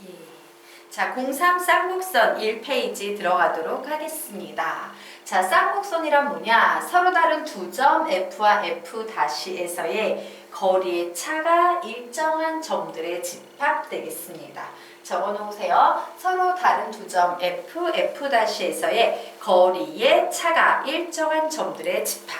예. 자, 03 쌍곡선 1페이지 들어가도록 하겠습니다. 자, 쌍곡선이란 뭐냐? 서로 다른 두 점 F와 F'에서의 거리의 차가 일정한 점들의 집합 되겠습니다. 적어 놓으세요. 서로 다른 두 점 F, F'에서의 거리의 차가 일정한 점들의 집합.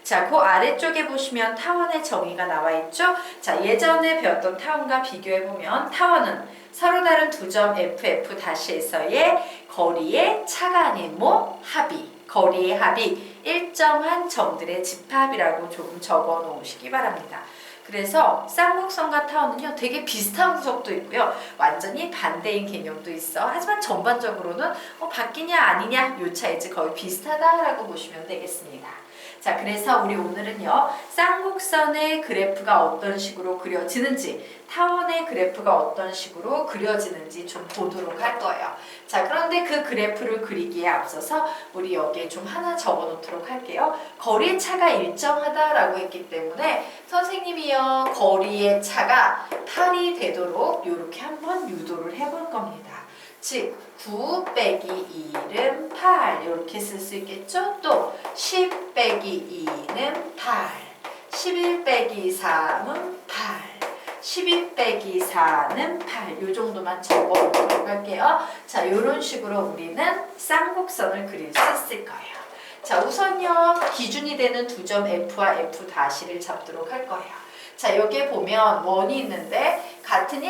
자, 그 아래쪽에 보시면 타원의 정의가 나와 있죠? 자, 예전에 배웠던 타원과 비교해보면 타원은 서로 다른 두 점 F, F'에서의 거리의 차가 아닌 합이, 거리의 합이 일정한 점들의 집합이라고 조금 적어 놓으시기 바랍니다. 그래서 쌍곡선과 타원은요 되게 비슷한 구석도 있고요, 완전히 반대인 개념도 있어. 하지만 전반적으로는 바뀌냐 아니냐 요 차이지 거의 비슷하다라고 보시면 되겠습니다. 자, 그래서 우리 오늘은요 쌍곡선의 그래프가 어떤 식으로 그려지는지, 타원의 그래프가 어떤 식으로 그려지는지 좀 보도록 할 거예요. 자, 그런데 그 그래프를 그리기에 앞서서 우리 여기에 좀 하나 적어 놓도록 할게요. 거리의 차가 일정하다라고 했기 때문에 선생님이요 거리의 차가 8이 되도록 이렇게 한번 유도를 해볼 겁니다. 즉 9 빼기 1은 8 이렇게 쓸 수 있겠죠? 또 10 빼기 2는 8, 11 빼기 3은 8, 12 빼기 4는 8. 이 정도만 적어보도록 할게요. 자, 이런 식으로 우리는 쌍곡선을 그릴 수 있을 거예요. 자, 우선요 기준이 되는 두 점 F와 F'를 잡도록 할 거예요. 자, 여기에 보면 원이 있는데 같은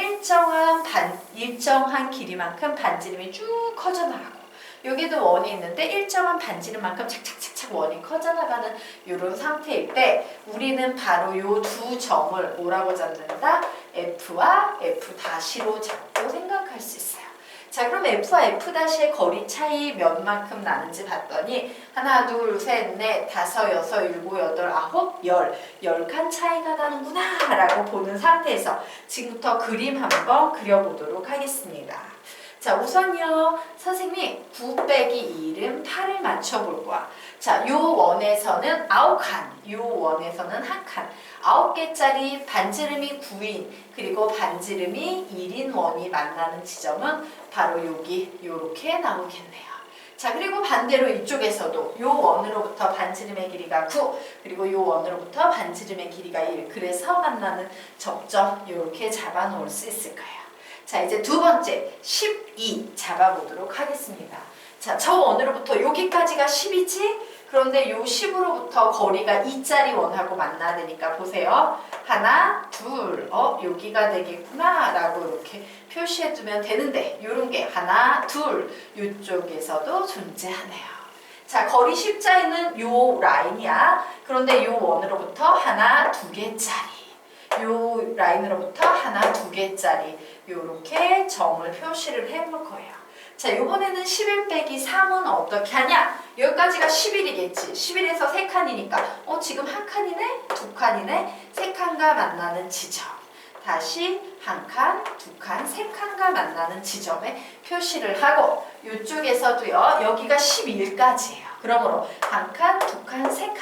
일정한 길이만큼 반지름이 쭉 커져나가고, 여기도 원이 있는데 일정한 반지름만큼 착착착착 원이 커져나가는 이런 상태일 때 우리는 바로 이 두 점을 뭐라고 잡는다? F와 F'로 잡고 생각할 수 있어요. 자, 그럼 F와 F'의 거리 차이 몇 만큼 나는지 봤더니 하나, 둘, 셋, 넷, 다섯, 여섯, 일곱, 여덟, 아홉, 10칸 차이가 나는구나 라고 보는 상태에서 지금부터 그림 한번 그려보도록 하겠습니다. 자, 우선요 선생님이 9 빼기 1은 8을 맞춰볼 거야. 자, 요 원에서는 9칸, 요 원에서는 1칸, 9개짜리 반지름이 9인 그리고 반지름이 1인 원이 만나는 지점은 바로 여기 요렇게 나오겠네요. 자, 그리고 반대로 이쪽에서도 요 원으로부터 반지름의 길이가 9, 그리고 요 원으로부터 반지름의 길이가 1, 그래서 만나는 접점 이렇게 잡아 놓을 수 있을 거예요. 자, 이제 두 번째 12 잡아보도록 하겠습니다. 자, 저 원으로부터 여기까지가 10이지? 그런데 요 10으로부터 거리가 2짜리 원하고 만나야 되니까 보세요. 하나, 둘, 여기가 되겠구나 라고 이렇게 표시해두면 되는데 요런 게 하나, 둘, 요쪽에서도 존재하네요. 자, 거리 10자리는 요 라인이야. 그런데 요 원으로부터 하나, 두 개짜리, 요 라인으로부터 하나, 두 개짜리 요렇게 점을 표시를 해볼 거예요. 자, 요번에는 11 빼기 3은 어떻게 하냐? 여기까지가 11이겠지. 11에서 3칸이니까 지금 1칸이네? 2칸이네? 3칸과 만나는 지점. 다시 1칸, 2칸, 3칸과 만나는 지점에 표시를 하고, 이쪽에서도요 여기가 11까지예요. 그러므로 1칸, 2칸, 3칸,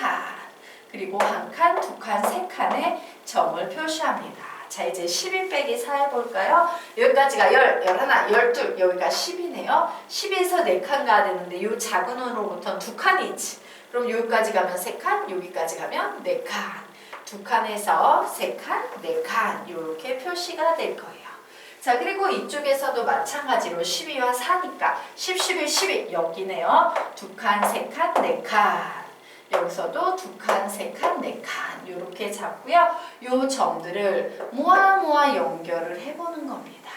그리고 1칸, 2칸, 3칸에 점을 표시합니다. 자, 이제 11 빼기 4 해볼까요? 여기까지가 10, 11, 12, 여기가 10이네요. 10에서 4칸 가야 되는데 이 작은 원으로부터는 2칸이지. 그럼 여기까지 가면 3칸, 여기까지 가면 4칸. 2칸에서 3칸, 4칸 이렇게 표시가 될 거예요. 자, 그리고 이쪽에서도 마찬가지로 12와 4니까 10, 11, 12 여기네요. 2칸, 3칸, 4칸. 여기서도 2칸, 3칸, 4칸 이렇게 잡고요. 요 점들을 모아 연결을 해보는 겁니다.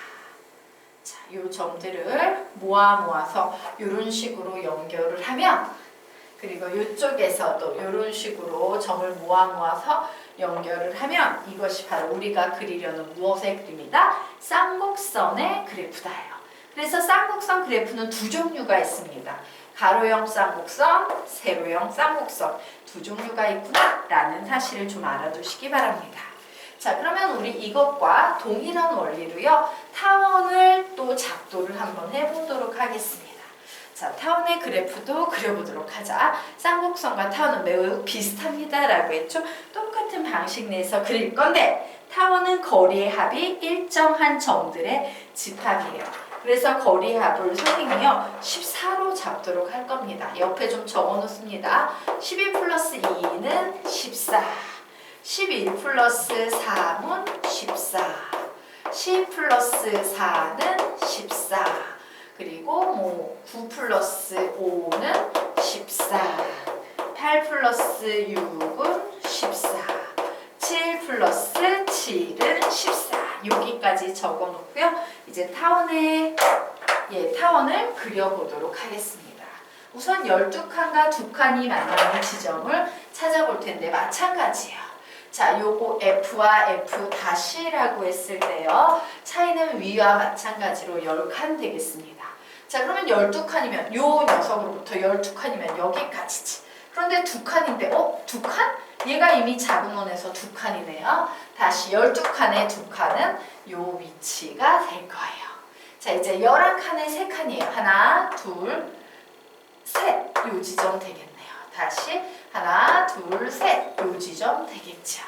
자, 요 점들을 모아서 이런 식으로 연결을 하면, 그리고 이쪽에서도 이런 식으로 점을 모아서 연결을 하면 이것이 바로 우리가 그리려는 무엇의 그림이다? 쌍곡선의 그래프다예요. 그래서 쌍곡선 그래프는 두 종류가 있습니다. 가로형 쌍곡선, 세로형 쌍곡선 두 종류가 있구나 라는 사실을 좀 알아두시기 바랍니다. 자, 그러면 우리 이것과 동일한 원리로요 타원을 또 작도를 한번 해보도록 하겠습니다. 자, 타원의 그래프도 그려보도록 하자. 쌍곡선과 타원은 매우 비슷합니다 라고 했죠. 똑같은 방식 내에서 그릴 건데 타원은 거리의 합이 일정한 점들의 집합이에요. 그래서 거리 합을 선생님이요 14로 잡도록 할 겁니다. 옆에 좀 적어 놓습니다. 12 플러스 2는 14, 11 플러스 3은 14, 10 플러스 4는 14, 그리고 9 플러스 5는 14, 8 플러스 6은 14, 7 플러스 7은 14. 여기까지 적어 놓고요. 이제 타원을 그려보도록 하겠습니다. 우선 12칸과 2칸이 만나는 지점을 찾아볼 텐데 마찬가지예요. 자, 요거 F와 F-라고 했을 때요. 차이는 위와 마찬가지로 10칸 되겠습니다. 자, 그러면 12칸이면 요 녀석으로부터 12칸이면 여기까지지. 그런데 2칸인데 2칸? 얘가 이미 작은 원에서 2칸이네요. 다시 12칸의 2칸은 요 위치가 될 거예요. 자, 이제 11칸의 3칸이에요. 하나, 둘, 셋. 요 지점 되겠네요. 다시 하나, 둘, 셋. 요 지점 되겠죠.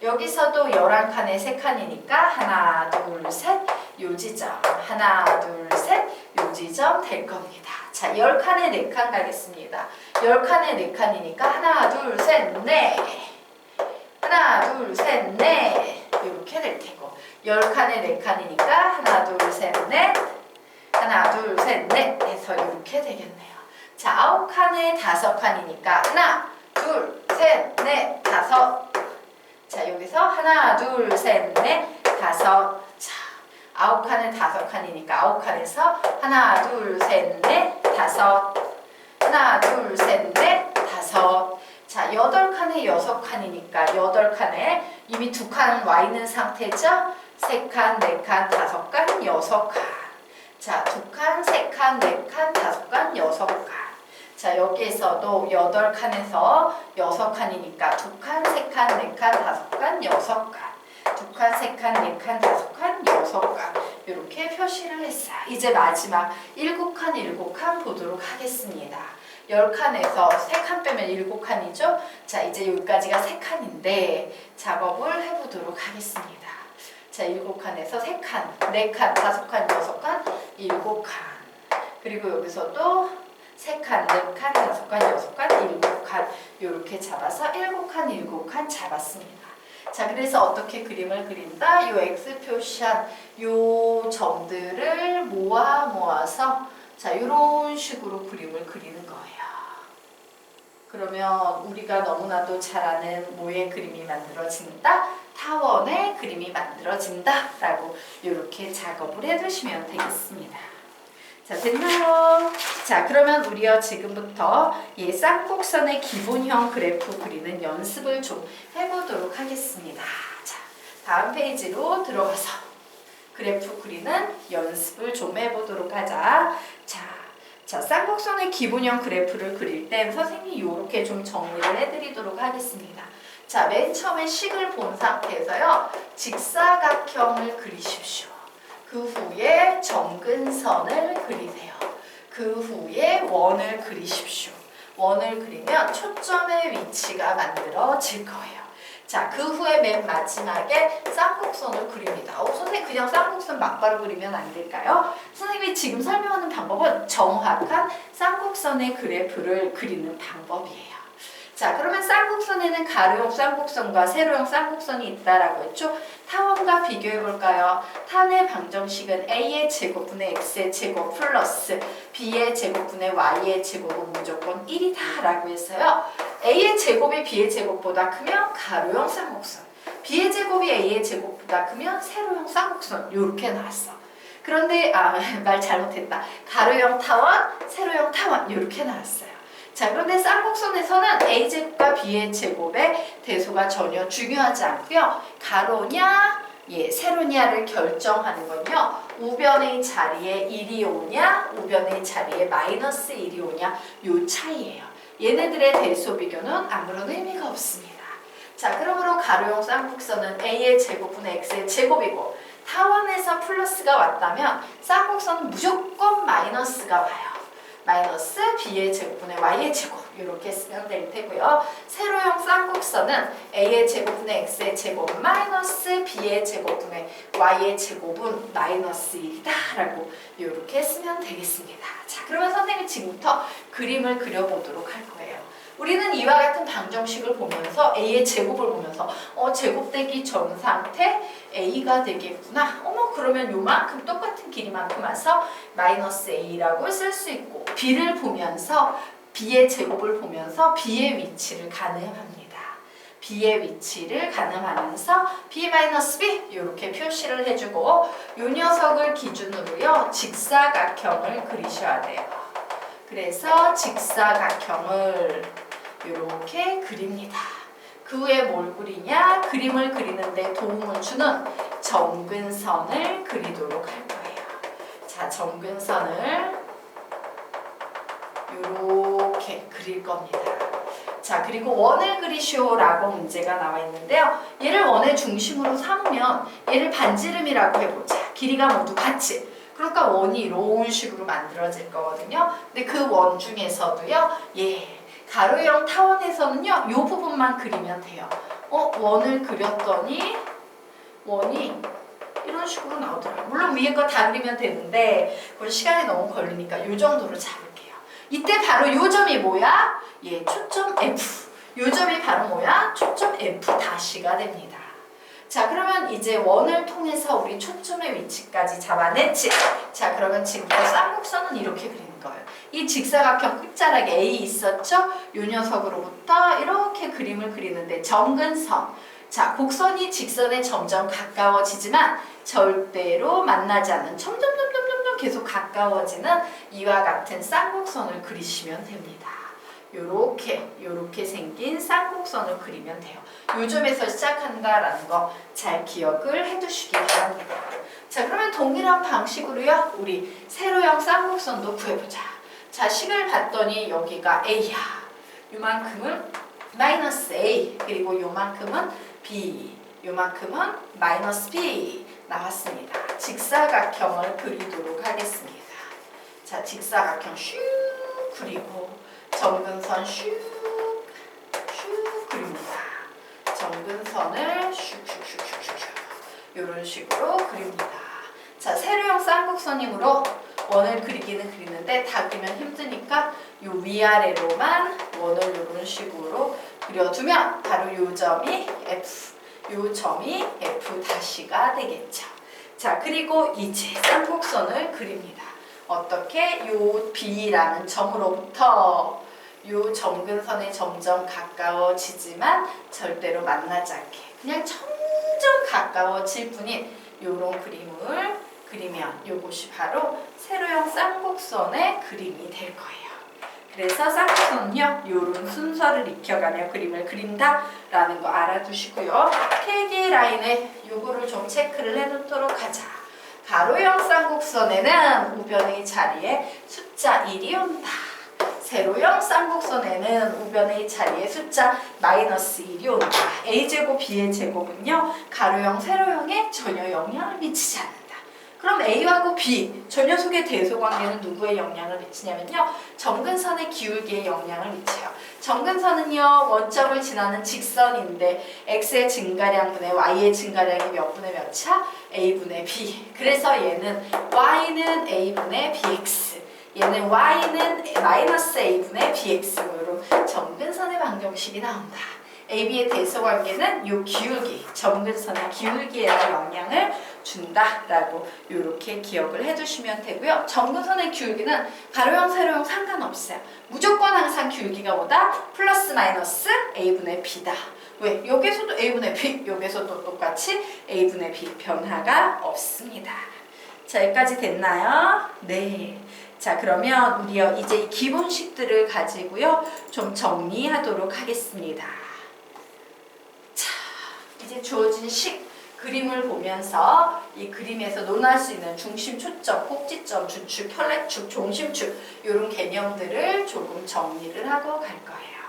여기서도 11칸의 3칸이니까 하나, 둘, 셋. 요 지점. 하나, 둘, 셋. 요 지점 될 겁니다. 자, 10칸에 4칸 가겠습니다. 10칸에 4칸이니까 하나, 둘, 셋, 넷. 하나, 둘, 셋, 넷. 이렇게 될 테고 10칸에 4칸이니까 하나, 둘, 셋, 넷. 하나, 둘, 셋, 넷 해서 이렇게 되겠네요. 자, 9칸에 5칸이니까 하나, 둘, 셋, 넷, 다섯. 자, 여기서 하나, 둘, 셋, 넷, 다섯. 자, 9칸에 5칸이니까 9칸에서 하나, 둘, 셋, 넷, 다섯. 하나, 둘, 셋, 넷, 다섯. 자, 8칸에 6칸이니까 8칸에 이미 2칸은 와 있는 상태죠? 3칸, 4칸, 5칸, 6칸. 자, 2칸, 3칸, 4칸, 5칸, 6칸. 자, 여기에서도 8칸에서 6칸이니까 2칸, 3칸, 4칸, 5칸, 6칸. 2칸, 3칸, 4칸, 5칸, 6칸. 이렇게 표시를 했어요. 이제 마지막 7칸, 7칸 보도록 하겠습니다. 10칸에서 3칸 빼면 7칸이죠? 자, 이제 여기까지가 3칸인데 작업을 해보도록 하겠습니다. 자, 7칸에서 3칸, 4칸, 5칸, 6칸, 7칸. 그리고 여기서도 3칸, 4칸, 5칸, 6칸, 7칸. 이렇게 잡아서 7칸, 7칸 잡았습니다. 자, 그래서 어떻게 그림을 그린다? 요 X 표시한 요 점들을 모아서 자, 이런 식으로 그림을 그리는 거예요. 그러면 우리가 너무나도 잘 아는 뭐의 그림이 만들어진다? 타원의 그림이 만들어진다 라고 이렇게 작업을 해두시면 되겠습니다. 자, 됐나요? 자, 그러면 우리가 지금부터 이 쌍곡선의 기본형 그래프 그리는 연습을 좀 해보도록 하겠습니다. 자, 다음 페이지로 들어가서 그래프 그리는 연습을 좀 해보도록 하자. 자, 쌍곡선의 기본형 그래프를 그릴 땐 선생님이 이렇게 좀 정리를 해드리도록 하겠습니다. 자, 맨 처음에 식을 본 상태에서요. 직사각형을 그리십시오. 그 후에 점근선을 그리세요. 그 후에 원을 그리십시오. 원을 그리면 초점의 위치가 만들어질 거예요. 자, 그 후에 맨 마지막에 쌍곡선을 그립니다. 선생님 그냥 쌍곡선 막바로 그리면 안 될까요? 선생님이 지금 설명하는 방법은 정확한 쌍곡선의 그래프를 그리는 방법이에요. 자, 그러면 쌍곡선에는 가로형 쌍곡선과 세로형 쌍곡선이 있다라고 했죠? 타원과 비교해 볼까요? 타원의 방정식은 a의 제곱분의 x의 제곱 플러스 b의 제곱분의 y의 제곱은 무조건 1이다 라고 했어요. a의 제곱이 b의 제곱보다 크면 가로형 쌍곡선, b의 제곱이 a의 제곱보다 크면 세로형 쌍곡선 이렇게 나왔어. 그런데 말 잘못했다. 가로형 타원, 세로형 타원 이렇게 나왔어요. 자, 그런데 쌍곡선에서는 a제곱과 b의 제곱의 대소가 전혀 중요하지 않고요. 가로냐, 세로냐를 결정하는 건요. 우변의 자리에 1이 오냐, 우변의 자리에 마이너스 1이 오냐 요 차이예요. 얘네들의 대소 비교는 아무런 의미가 없습니다. 자, 그러므로 가로형 쌍곡선은 a의 제곱분의 x의 제곱이고 타원에서 플러스가 왔다면 쌍곡선은 무조건 마이너스가 와요. 마이너스 b의 제곱분의 y의 제곱 이렇게 쓰면 될 테고요. 세로형 쌍곡선은 a의 제곱분의 x의 제곱 마이너스 b의 제곱분의 y의 제곱은 마이너스 1이다 라고 이렇게 쓰면 되겠습니다. 자, 그러면 선생님 지금부터 그림을 그려보도록 할 거예요. 우리는 이와 같은 방정식을 보면서 a의 제곱을 보면서 제곱되기 전 상태 a가 되겠구나. 그러면 요만큼 똑같은 길이만큼 와서 마이너스 a라고 쓸 수 있고, b를 보면서 b의 제곱을 보면서 b의 위치를 가늠합니다. b의 위치를 가늠하면서 b-b 이렇게 표시를 해주고, 요 녀석을 기준으로요 직사각형을 그리셔야 돼요. 그래서 직사각형을 이렇게 그립니다. 그 후에 뭘 그리냐? 그림을 그리는데 도움을 주는 점근선을 그리도록 할 거예요. 자, 점근선을 이렇게 그릴 겁니다. 자, 그리고 원을 그리시오라고 문제가 나와 있는데요. 얘를 원의 중심으로 삼으면 얘를 반지름이라고 해보자. 길이가 모두 같이. 그러니까 원이 이런 식으로 만들어질 거거든요. 근데 그 원 중에서도요. 가로형 타원에서는요. 이 부분만 그리면 돼요. 원을 그렸더니 원이 이런 식으로 나오더라고요. 물론 위에 거 다 그리면 되는데 그건 시간이 너무 걸리니까 이 정도로 잡을게요. 이때 바로 요 점이 뭐야? 초점 F. 요 점이 바로 뭐야? 초점 F 다시가 됩니다. 자, 그러면 이제 원을 통해서 우리 초점의 위치까지 잡아냈지. 자, 그러면 지금부터 쌍곡선은 이렇게 그리는 거예요. 이 직사각형 끝자락에 A 있었죠? 요 녀석으로부터 이렇게 그림을 그리는데 점근선. 자, 곡선이 직선에 점점 가까워지지만 절대로 만나지 않는 점점 계속 가까워지는 이와 같은 쌍곡선을 그리시면 됩니다. 요렇게 생긴 쌍곡선을 그리면 돼요. 요점에서 시작한다라는 거 잘 기억을 해두시기 바랍니다. 자, 그러면 동일한 방식으로요. 우리 세로형 쌍곡선도 구해보자. 자, 식을 봤더니 여기가 A야. 요만큼은 마이너스 A, 그리고 요만큼은 B, 요만큼은 마이너스 B 나왔습니다. 직사각형을 그리도록 하겠습니다. 자, 직사각형 슉 그리고 점근선 슉 그립니다. 점근선을 슉슉슉슉슉 이런 식으로 그립니다. 자, 세로형 쌍곡선이므로 원을 그리기는 그리는데 다 그리면 힘드니까 요 위아래로만 원을 이런 식으로 그려두면 바로 요 점이 F, 요 점이 F 다시가 되겠죠. 자, 그리고 이제 쌍곡선을 그립니다. 어떻게? 요 B라는 점으로부터 요 점근선에 점점 가까워지지만 절대로 만나지 않게 그냥 점점 가까워질 뿐인 요런 그림을 그리면 요것이 바로 세로형 쌍곡선의 그림이 될 거예요. 그래서 쌍곡선은요, 요런 순서를 익혀가며 그림을 그린다라는 거 알아두시고요. 필기 라인에 요거를 좀 체크를 해놓도록 하자. 가로형 쌍곡선에는 우변의 자리에 숫자 1이 온다. 세로형 쌍곡선에는 우변의 자리에 숫자 마이너스 1이 온다. A제곱, B의 제곱은요, 가로형, 세로형에 전혀 영향을 미치지 않는다. 그럼 A하고 B, 저 녀석의 대소관계는 누구의 영향을 미치냐면요, 점근선의 기울기에 영향을 미쳐요. 점근선은요, 원점을 지나는 직선인데 X의 증가량분의 Y의 증가량이 몇 분의 몇이야? A분의 B. 그래서 얘는 Y는 A분의 BX, 얘는 Y는 마이너스 A분의 BX, 이런 점근선의 방정식이 나온다. AB의 대소관계는 요 기울기, 점근선의 기울기에다 영향을 준다라고 이렇게 기억을 해두시면 되고요. 점근선의 기울기는 가로형, 세로형 상관없어요. 무조건 항상 기울기가 뭐다? 플러스 마이너스 A분의 B다. 왜? 여기서도 A분의 B, 여기서도 똑같이 A분의 B 변화가 없습니다. 자, 여기까지 됐나요? 네. 자, 그러면 우리요 이제 이 기본식들을 가지고요 좀 정리하도록 하겠습니다. 자, 이제 주어진 식 그림을 보면서 이 그림에서 논할 수 있는 중심, 초점, 꼭지점, 주축, 혈례축, 중심축 이런 개념들을 조금 정리를 하고 갈 거예요.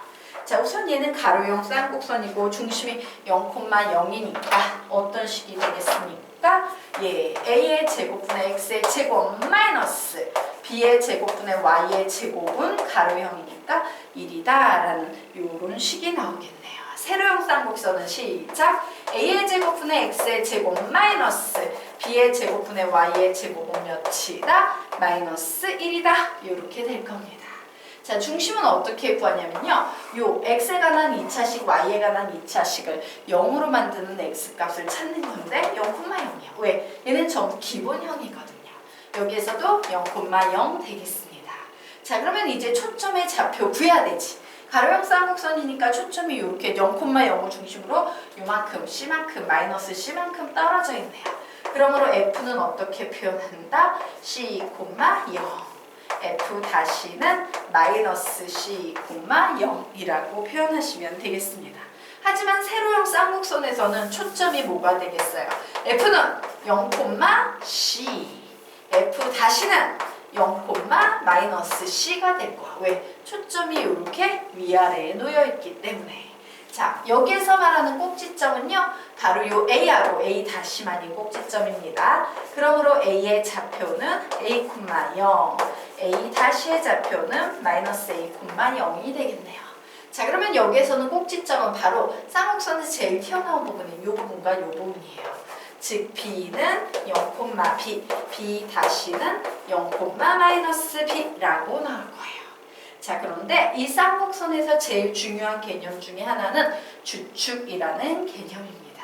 자, 우선 얘는 가로형 쌍곡선이고 중심이 0,0이니까 어떤 식이 되겠습니까? A의 제곱분의 X의 제곱 마이너스 b의 제곱분의 y의 제곱은 가로형이니까 1이다 라는 요런 식이 나오겠네요. 세로형 쌍곡선은 시작! a의 제곱분의 x의 제곱 마이너스 b의 제곱분의 y의 제곱은 몇이다? 마이너스 1이다. 이렇게 될 겁니다. 자, 중심은 어떻게 구하냐면요. 요 x에 관한 2차식, y에 관한 2차식을 0으로 만드는 x값을 찾는 건데 0,0이야. 왜? 얘는 전부 기본형이거든요. 여기에서도 0,0 되겠습니다. 자, 그러면 이제 초점의 좌표 구해야 되지. 가로형 쌍곡선이니까 초점이 이렇게 0,0을 중심으로 요만큼, c만큼, 마이너스 c만큼 떨어져 있네요. 그러므로 f는 어떻게 표현한다? c, 0. f 다시는 마이너스 c, 0이라고 표현하시면 되겠습니다. 하지만 세로형 쌍곡선에서는 초점이 뭐가 되겠어요? f는 0,c, f 다시는 0, 마이너스 c가 될 거야. 왜? 초점이 이렇게 위아래에 놓여 있기 때문에. 자, 여기에서 말하는 꼭지점은요, 바로 요 a하고 a 다시만이 꼭지점입니다. 그러므로 a의 좌표는 a, 0, a 다시의 좌표는 마이너스 a, 0이 되겠네요. 자, 그러면 여기에서는 꼭지점은 바로 쌍곡선에서 제일 튀어나온 부분이 이 부분과 이 부분이에요. 즉 b는 0,b, b 다시는 0, 마이너스 b라고 나올 거예요. 자, 그런데 이 쌍곡선에서 제일 중요한 개념 중에 하나는 주축이라는 개념입니다.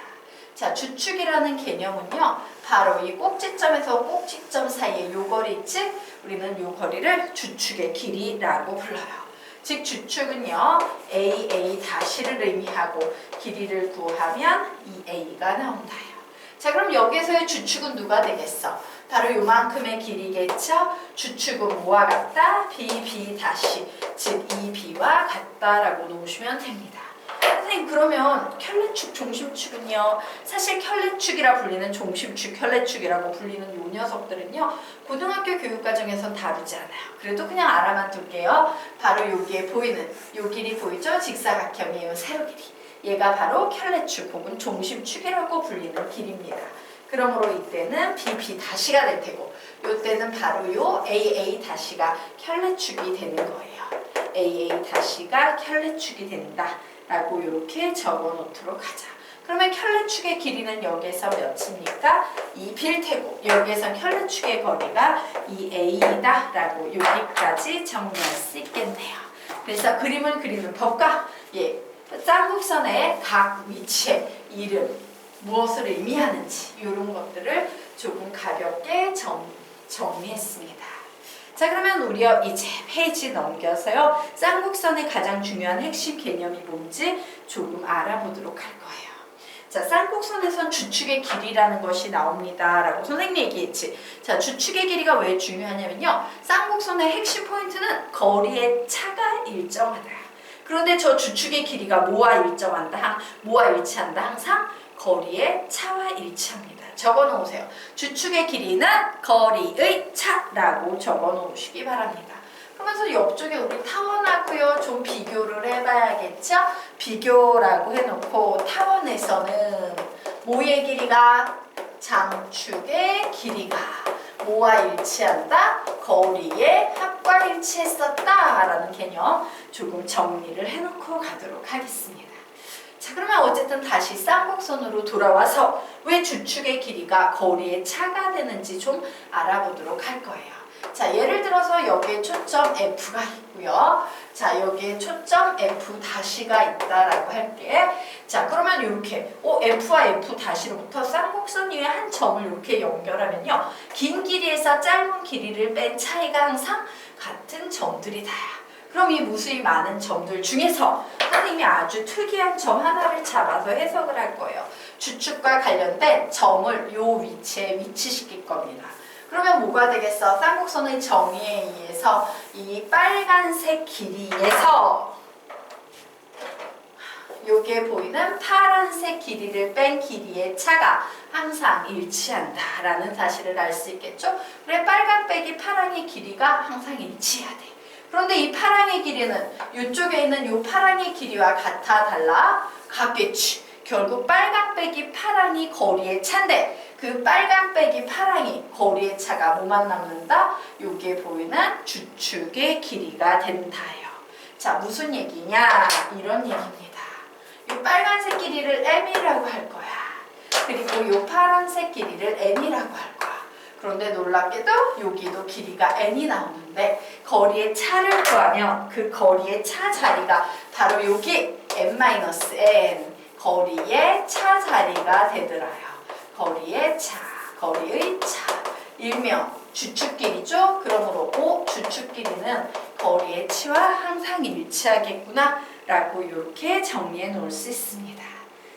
자, 주축이라는 개념은요, 바로 이 꼭지점에서 꼭지점 사이의 요 거리 있지? 우리는 요 거리를 주축의 길이라고 불러요. 즉 주축은요, a 다시를 의미하고 길이를 구하면 2a가 나온다요. 자, 그럼 여기서의 주축은 누가 되겠어? 바로 요만큼의 길이겠죠? 주축은 뭐와 같다? b 다시, 즉 2b와 같다라고 놓으시면 됩니다. 선생님, 그러면 켤레축, 종심축은요, 사실 켤레축이라 불리는 종심축, 켤레축이라고 불리는 요 녀석들은요, 고등학교 교육과정에선 다루지 않아요. 그래도 그냥 알아만 둘게요. 바로 여기에 보이는 요 길이 보이죠? 직사각형이에요. 세로 길이. 얘가 바로 켤레축 혹은 종심축이라고 불리는 길입니다. 그러므로 이때는 b 다시가 될 테고, 이때는 바로 요 a 다시가 켤레축이 되는 거예요. a 다시가 켤레축이 된다 라고 이렇게 적어 놓도록 하자. 그러면 켤레축의 길이는 여기에서 몇입니까? 2b일 테고, 여기에서 켤레축의 거리가 2a이다 라고 여기까지 정리할 수 있겠네요. 그래서 그림을 그리는 법과 쌍곡선의 각 위치의 이름, 무엇을 의미하는지 이런 것들을 조금 가볍게 정리했습니다. 자, 그러면 우리가 이제 페이지 넘겨서요, 쌍곡선의 가장 중요한 핵심 개념이 뭔지 조금 알아보도록 할 거예요. 자, 쌍곡선에선 주축의 길이라는 것이 나옵니다 라고 선생님이 얘기했지. 자, 주축의 길이가 왜 중요하냐면요, 쌍곡선의 핵심 포인트는 거리의 차가 일정하다. 그런데 저 주축의 길이가 뭐와 일정한다? 뭐와 일치한다? 항상 거리의 차와 일치합니다. 적어 놓으세요. 주축의 길이는 거리의 차라고 적어 놓으시기 바랍니다. 그러면서 옆쪽에 우리 타원하고요, 좀 비교를 해봐야겠죠? 비교라고 해놓고 타원에서는 뭐의 길이가? 장축의 길이가 뭐와 일치한다? 거리의 합과 일치했었다 라는 개념 조금 정리를 해놓고 가도록 하겠습니다. 자, 그러면 어쨌든 다시 쌍곡선으로 돌아와서 왜 주축의 길이가 거리의 차가 되는지 좀 알아보도록 할 거예요. 자, 예를 들어서 여기에 초점 F가 있고요. 자, 여기에 초점 F 다시가 있다라고 할게. 자, 그러면 이렇게 F와 F 다시로부터 쌍곡선 위에 한 점을 이렇게 연결하면요, 긴 길이에서 짧은 길이를 뺀 차이가 항상 같은 점들이 다야. 그럼 이 무수히 많은 점들 중에서 선생님이 아주 특이한 점 하나를 잡아서 해석을 할 거예요. 주축과 관련된 점을 요 위치에 위치시킬 겁니다. 그러면 뭐가 되겠어? 쌍곡선의 정의에 의해서 이 빨간색 길이에서 여기에 보이는 파란색 길이를 뺀 길이의 차가 항상 일치한다라는 사실을 알 수 있겠죠? 그래, 빨간 빼기 파랑의 길이가 항상 일치해야 돼. 그런데 이 파랑의 길이는 이쪽에 있는 이 파랑의 길이와 같아 달라? 같겠지. 결국 빨강 빼기 파랑이 거리의 차인데 그 빨간 빼기 파랑이 거리의 차가 뭐만 남는다? 여기에 보이는 주축의 길이가 된다요. 자, 무슨 얘기냐? 이런 얘기입니다. 이 빨간색 길이를 m이라고 할 거야. 그리고 이 파란색 길이를 n이라고 할 거야. 그런데 놀랍게도 여기도 길이가 n이 나오는데 거리의 차를 구하면 그 거리의 차 자리가 바로 여기 n-n 거리의 차 자리가 되더라요. 거리의 차, 거리의 차. 일명 주축길이죠. 그러므로 주축길이는 거리의 치와 항상 일치하겠구나 라고 이렇게 정리해 놓을 수 있습니다.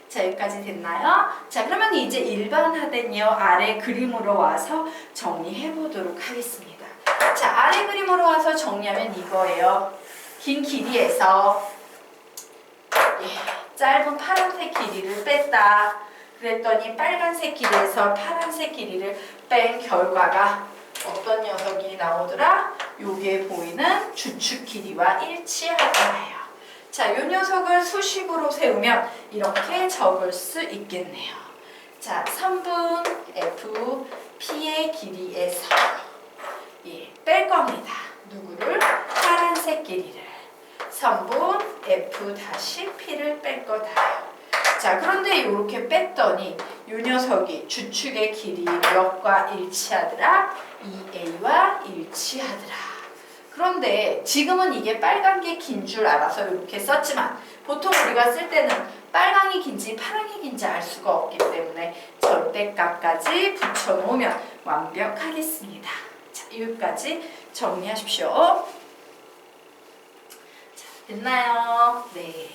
자, 여기까지 됐나요? 자, 그러면 이제 일반화된요 아래 그림으로 와서 정리해 보도록 하겠습니다. 자, 아래 그림으로 와서 정리하면 이거예요. 긴 길이에서 짧은 파란색 길이를 뺐다. 그랬더니 빨간색 길이에서 파란색 길이를 뺀 결과가 어떤 녀석이 나오더라? 요게 보이는 주축 길이와 일치하더라요. 자, 요 녀석을 수식으로 세우면 이렇게 적을 수 있겠네요. 자, 3분 f p의 길이에서 뺄 겁니다. 누구를? 파란색 길이를. 3분 f 다시 p를 뺄 거다요. 자, 그런데 이렇게 뺐더니 이 녀석이 주축의 길이 몇과 일치하더라? 2a와 일치하더라. 그런데 지금은 이게 빨간 게 긴 줄 알아서 이렇게 썼지만 보통 우리가 쓸 때는 빨강이 긴지 파랑이 긴지 알 수가 없기 때문에 절대값까지 붙여놓으면 완벽하겠습니다. 자, 여기까지 정리하십시오. 자, 됐나요? 네.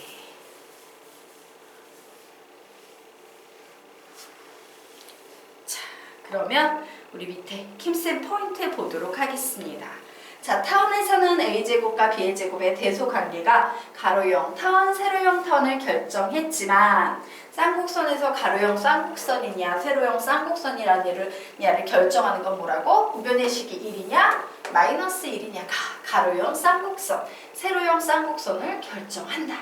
그러면 우리 밑에 킴쌤 포인트 보도록 하겠습니다. 자, 타원에서는 A제곱과 B제곱의 대소관계가 가로형 타원, 세로형 타원을 결정했지만 쌍곡선에서 가로형 쌍곡선이냐 세로형 쌍곡선이라는 얘를 결정하는 건 뭐라고? 우변의 식이 1이냐 마이너스 1이냐가 가로형 쌍곡선, 세로형 쌍곡선을 결정한다.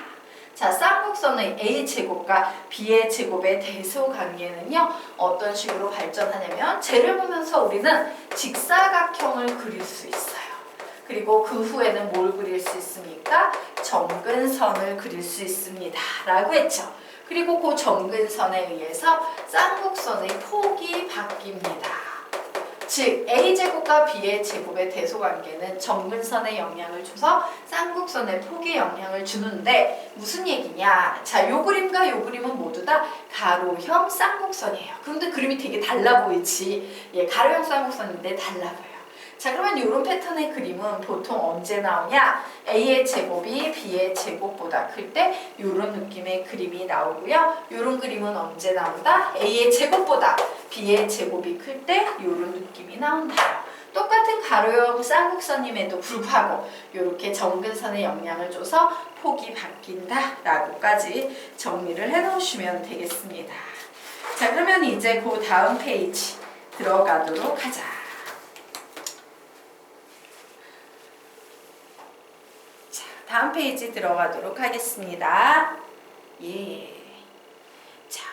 자, 쌍곡선의 A제곱과 B제곱의 대소관계는요 어떤 식으로 발전하냐면 쟤를 보면서 우리는 직사각형을 그릴 수 있어요. 그리고 그 후에는 뭘 그릴 수 있습니까? 정근선을 그릴 수 있습니다 라고 했죠. 그리고 그 정근선에 의해서 쌍곡선의 폭이 바뀝니다. 즉 A제곱과 B제곱의 대소관계는 정근선에 영향을 줘서 쌍곡선의 폭에 영향을 주는데 무슨 얘기냐? 자, 요 그림과 요 그림은 모두 다 가로형 쌍곡선이에요. 그런데 그림이 되게 달라 보이지? 가로형 쌍곡선인데 달라 보여요. 자, 그러면 이런 패턴의 그림은 보통 언제 나오냐? A의 제곱이 B의 제곱보다 클 때 이런 느낌의 그림이 나오고요. 이런 그림은 언제 나온다? A의 제곱보다 B의 제곱이 클 때 이런 느낌이 나온다. 똑같은 가로형 쌍곡선임에도 불구하고 이렇게 정근선에 영향을 줘서 폭이 바뀐다 라고까지 정리를 해 놓으시면 되겠습니다. 자, 그러면 이제 그 다음 페이지 들어가도록 하자. 다음 페이지 들어가도록 하겠습니다. 자,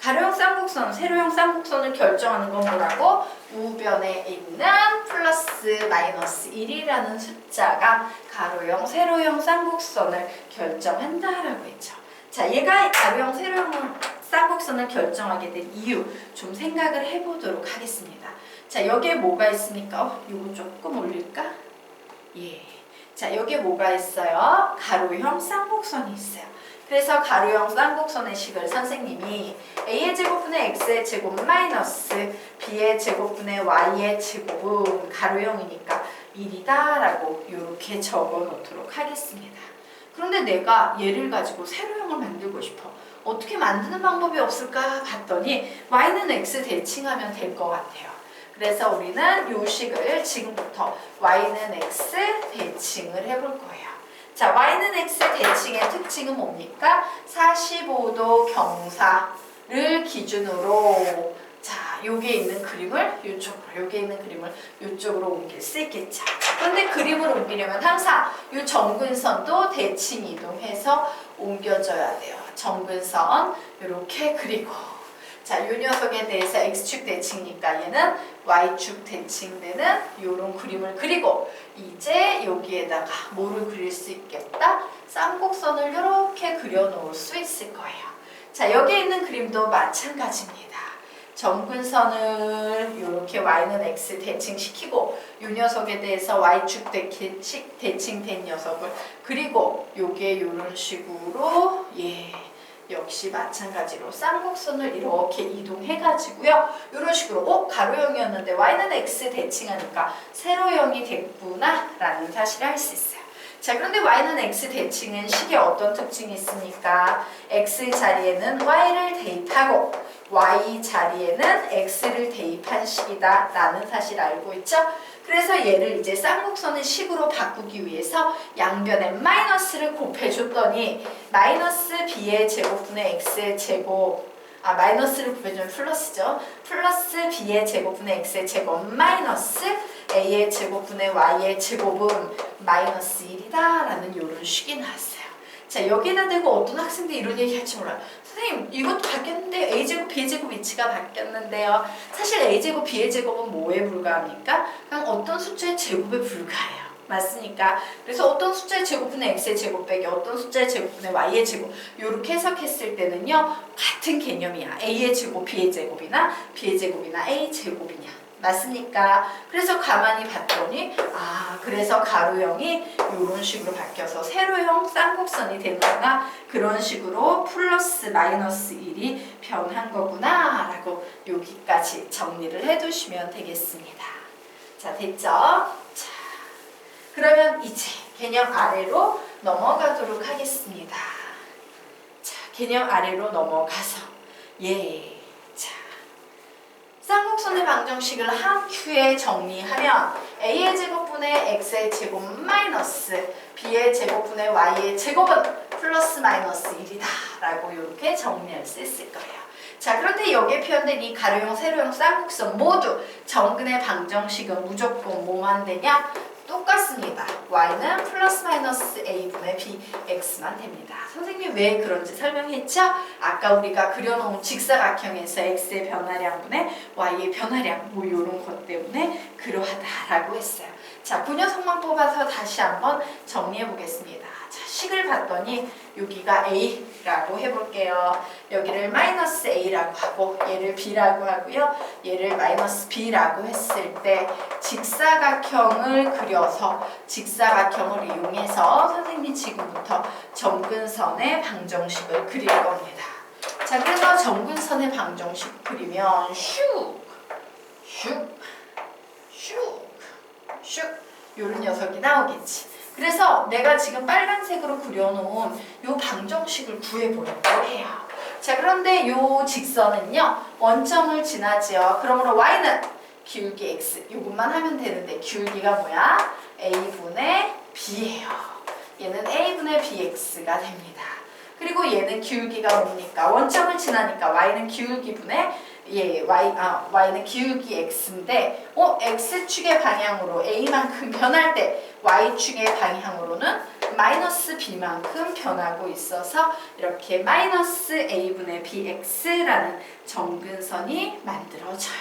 가로형 쌍곡선, 세로형 쌍곡선을 결정하는 건 뭐라고? 우변에 있는 플러스 마이너스 1이라는 숫자가 가로형, 세로형 쌍곡선을 결정한다라고 했죠. 자, 얘가 가로형, 세로형 쌍곡선을 결정하게 된 이유 좀 생각을 해보도록 하겠습니다. 자, 여기에 뭐가 있습니까? 이거 조금 올릴까? 자, 여기에 뭐가 있어요? 가로형 쌍곡선이 있어요. 그래서 가로형 쌍곡선의 식을 선생님이 A의 제곱분의 X의 제곱 마이너스 B의 제곱분의 Y의 제곱은 가로형이니까 1이다 라고 이렇게 적어 놓도록 하겠습니다. 그런데 내가 얘를 가지고 세로형을 만들고 싶어. 어떻게 만드는 방법이 없을까 봤더니 Y는 X 대칭하면 될 것 같아요. 그래서 우리는 요 식을 지금부터 y는 x 대칭을 해볼 거예요. 자, y는 x 대칭의 특징은 뭡니까? 45도 경사를 기준으로 자, 여기에 있는 그림을 이쪽으로, 여기에 있는 그림을 이쪽으로 옮길 수 있겠죠. 그런데 그림을 옮기려면 항상 이 정근선도 대칭 이동해서 옮겨줘야 돼요. 정근선 이렇게 그리고 자, 요 녀석에 대해서 x축 대칭이니까 얘는 y축 대칭되는 요런 그림을 그리고 이제 여기에다가 뭐를 그릴 수 있겠다? 쌍곡선을 이렇게 그려놓을 수 있을 거예요. 자, 여기 있는 그림도 마찬가지입니다. 정근선을 이렇게 y는 x 대칭시키고 이 녀석에 대해서 y축 대칭된 녀석을 그리고 요게 이런 식으로 역시 마찬가지로 쌍곡선을 이렇게 이동해가지고요. 이런 식으로 가로형이었는데 y는 x 대칭하니까 세로형이 됐구나 라는 사실을 알 수 있어요. 자, 그런데 y는 x 대칭은 식에 어떤 특징이 있습니까? x 자리에는 y를 대입하고 y 자리에는 x를 대입한 식이다 라는 사실을 알고 있죠? 그래서 얘를 이제 쌍곡선의 식으로 바꾸기 위해서 양변에 마이너스를 곱해줬더니 마이너스 b의 제곱분의 x의 제곱 마이너스를 곱해주면 플러스죠. 플러스 b의 제곱분의 x의 제곱 마이너스 a의 제곱분의 y의 제곱은 마이너스 1이다 라는 이런 식이 나왔어요. 자, 여기다 대고 어떤 학생들이 이런 얘기 할지 몰라요. 선생님, 이것도 바뀌었는데 a제곱, b제곱 위치가 바뀌었는데요. 사실 a제곱, b의 제곱은 뭐에 불과합니까? 그냥 어떤 숫자의 제곱에 불과해요. 맞습니까? 그래서 어떤 숫자의 제곱분의 x의 제곱 빼기 어떤 숫자의 제곱분의 y의 제곱 이렇게 해석했을 때는요. 같은 개념이야. a의 제곱, b의 제곱이나 b의 제곱이나 a 제곱이냐. 맞습니까? 그래서 가만히 봤더니 그래서 가로형이 이런 식으로 바뀌어서 세로형 쌍곡선이 되는구나 그런 식으로 플러스 마이너스 1이 변한 거구나 라고 여기까지 정리를 해두시면 되겠습니다. 자, 됐죠? 자, 그러면 이제 개념 아래로 넘어가도록 하겠습니다. 자, 개념 아래로 넘어가서 쌍곡선의 방정식을 한 큐에 정리하면 a의 제곱분의 x의 제곱 마이너스 b의 제곱분의 y의 제곱은 플러스 마이너스 1이다 라고 이렇게 정리할 수 있을 거예요. 자, 그런데 여기에 표현된 이 가로형, 세로형, 쌍곡선 모두 정근의 방정식은 무조건 뭐만 되냐? 똑같습니다. y는 플러스 마이너스 a분의 bx만 됩니다. 선생님이 왜 그런지 설명했죠? 아까 우리가 그려놓은 직사각형에서 x의 변화량분의 y의 변화량 뭐 이런 것 때문에 그러하다라고 했어요. 자, 그 녀석만 뽑아서 다시 한번 정리해 보겠습니다. 자, 식을 봤더니 여기가 a라고 해볼게요. 여기를 마이너스 a라고 하고 얘를 b라고 하고요. 얘를 마이너스 b라고 했을 때 직사각형을 그려서 직사각형을 이용해서 선생님이 지금부터 정근선의 방정식을 그릴 겁니다. 자, 그래서 정근선의 방정식 그리면 슉 요런 녀석이 나오겠지. 그래서 내가 지금 빨간색으로 그려놓은 요 방정식을 구해보려고 해요. 자, 그런데 요 직선은요 원점을 지나지요. 그러므로 y는 기울기 x 요것만 하면 되는데 기울기가 뭐야? a분의 b예요. 얘는 a분의 bx가 됩니다. 그리고 얘는 기울기가 뭡니까? 원점을 지나니까 y는 기울기분의 y는 기울기 x인데 x축의 방향으로 a만큼 변할 때 y축의 방향으로는 마이너스 b만큼 변하고 있어서 이렇게 마이너스 a분의 bx라는 정근선이 만들어져요.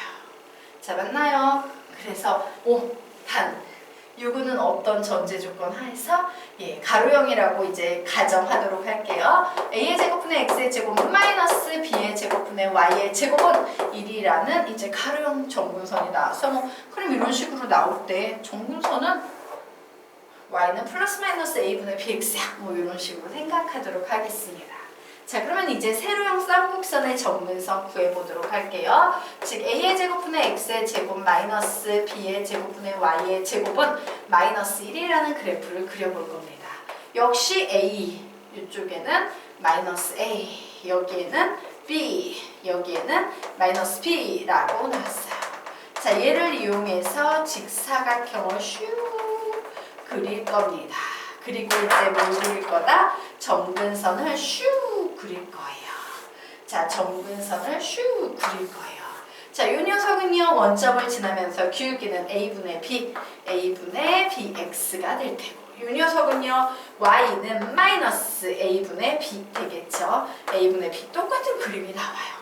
자, 맞나요? 그래서 요거는 어떤 전제 조건 하에서 가로형이라고 이제 가정하도록 할게요. a의 제곱분의 x의 제곱은 마이너스 b의 제곱분의 y의 제곱은 1이라는 이제 가로형 정근선이 나와서 그럼 이런 식으로 나올 때 정근선은 y는 플러스 마이너스 a분의 bx야 뭐 이런 식으로 생각하도록 하겠습니다. 자, 그러면 이제 세로형 쌍곡선의 정근선 구해보도록 할게요. 즉 a의 제곱분의 x의 제곱 마이너스 b의 제곱분의 y의 제곱은 마이너스 1이라는 그래프를 그려볼 겁니다. 역시 a 이쪽에는 마이너스 a 여기에는 b 여기에는 마이너스 b라고 나왔어요. 자, 얘를 이용해서 직사각형을 슉 그릴 겁니다. 그리고 이제 뭘 그릴 거다? 정근선을 슉 그릴 거예요. 자, 정근선을 슉 그릴 거예요. 자, 이 녀석은요 원점을 지나면서 기울기는 a분의 bx가 될 테고 이 녀석은요 y는 마이너스 a분의 b 되겠죠. a분의 b 똑같은 그림이 나와요.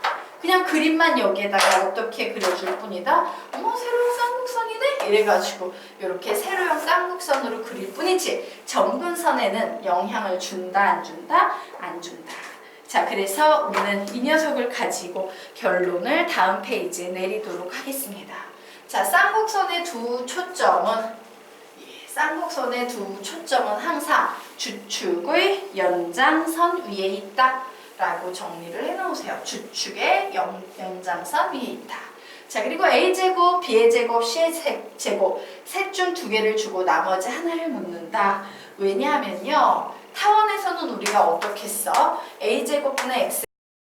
그냥 그림만 여기에다가 어떻게 그려줄 뿐이다. 어머 세로형 쌍곡선이네 이래가지고 이렇게 세로형 쌍곡선으로 그릴 뿐이지 점근선에는 영향을 준다 안 준다? 안 준다. 자, 그래서 우리는 이 녀석을 가지고 결론을 다음 페이지에 내리도록 하겠습니다. 자, 쌍곡선의 두 초점은 항상 주축의 연장선 위에 있다 라고 정리를 해놓으세요. 주축의 연장선 위에 있다. 자, 그리고 A제곱, B제곱, C제곱 셋 중 두 개를 주고 나머지 하나를 묻는다. 왜냐하면요 타원에서는 우리가 어떻게 써? A제곱분의 X